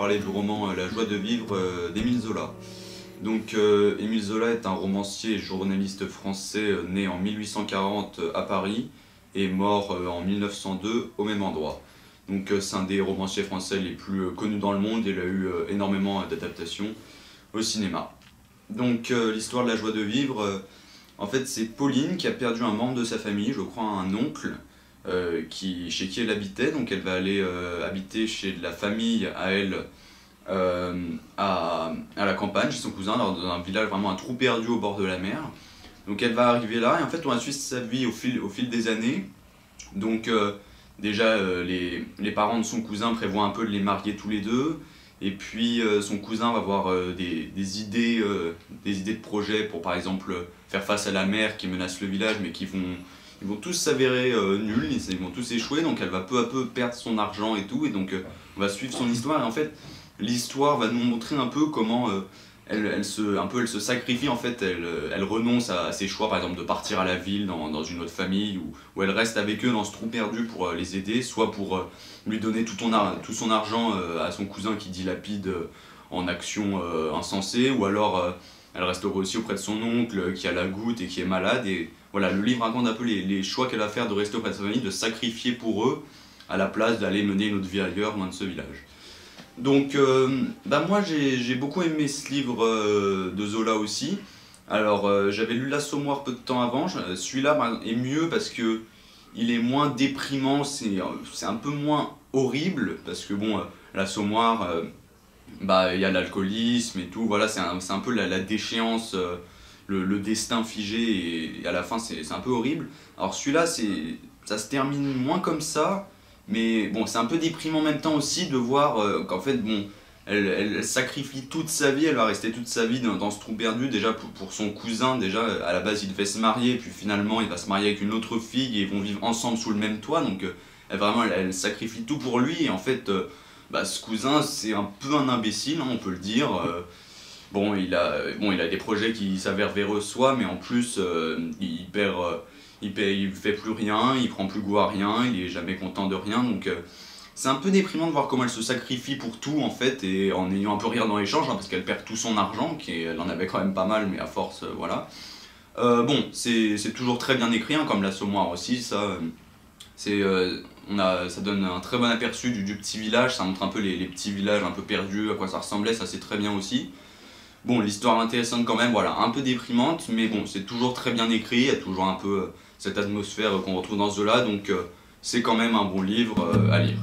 parler du roman La joie de vivre d'Émile Zola. Donc Émile Zola est un romancier et journaliste français né en 1840 à Paris et mort en 1902 au même endroit. Donc c'est un des romanciers français les plus connus dans le monde et il a eu énormément d'adaptations au cinéma. Donc l'histoire de La joie de vivre, en fait c'est Pauline qui a perdu un membre de sa famille, je crois un oncle, chez qui elle habitait. Donc elle va aller habiter chez la famille à elle, à la campagne, chez son cousin, dans un village vraiment un trou perdu au bord de la mer. Donc elle va arriver là et en fait on va suivre sa vie au fil des années. Donc déjà les parents de son cousin prévoient un peu de les marier tous les deux. Et puis son cousin va avoir des idées de projets pour par exemple faire face à la mer qui menace le village mais ils vont tous s'avérer nuls, ils vont tous échouer, donc elle va peu à peu perdre son argent et tout, et donc on va suivre son histoire, et en fait l'histoire va nous montrer un peu comment elle se sacrifie, en fait, elle renonce à ses choix, par exemple de partir à la ville dans une autre famille, ou elle reste avec eux dans ce trou perdu pour les aider, soit pour lui donner tout son argent à son cousin qui dilapide en actions insensées, ou alors elle restera aussi auprès de son oncle qui a la goutte et qui est malade, et voilà, le livre raconte un peu les choix qu'elle va faire de rester auprès de sa famille, de sacrifier pour eux, à la place d'aller mener une autre vie ailleurs, loin de ce village. Donc, moi j'ai beaucoup aimé ce livre de Zola aussi. Alors, j'avais lu L'Assommoir peu de temps avant, celui-là est mieux parce que il est moins déprimant, c'est un peu moins horrible, parce que bon, L'Assommoir, il y a l'alcoolisme et tout, voilà, c'est un peu la déchéance, le destin figé, et à la fin c'est un peu horrible. Alors celui-là, ça se termine moins comme ça, mais bon, c'est un peu déprimant en même temps aussi de voir qu'en fait, bon, elle sacrifie toute sa vie, elle va rester toute sa vie dans ce trou perdu, déjà pour son cousin, déjà à la base il devait se marier, puis finalement il va se marier avec une autre fille et ils vont vivre ensemble sous le même toit, donc elle sacrifie tout pour lui, et en fait, ce cousin c'est un peu un imbécile, hein, on peut le dire. Bon, il a des projets qui s'avèrent véreux soi, mais en plus, il fait plus rien, il prend plus goût à rien, il est jamais content de rien, donc c'est un peu déprimant de voir comment elle se sacrifie pour tout en fait, et en ayant un peu rien dans l'échange, hein, parce qu'elle perd tout son argent, elle en avait quand même pas mal, mais à force, voilà. Bon, c'est toujours très bien écrit, hein, comme L'Assommoir aussi, ça donne un très bon aperçu du petit village, ça montre un peu les petits villages un peu perdus, à quoi ça ressemblait, ça c'est très bien aussi. Bon, l'histoire intéressante quand même, voilà, un peu déprimante, mais bon, c'est toujours très bien écrit, il y a toujours un peu cette atmosphère qu'on retrouve dans Zola, donc c'est quand même un bon livre à lire.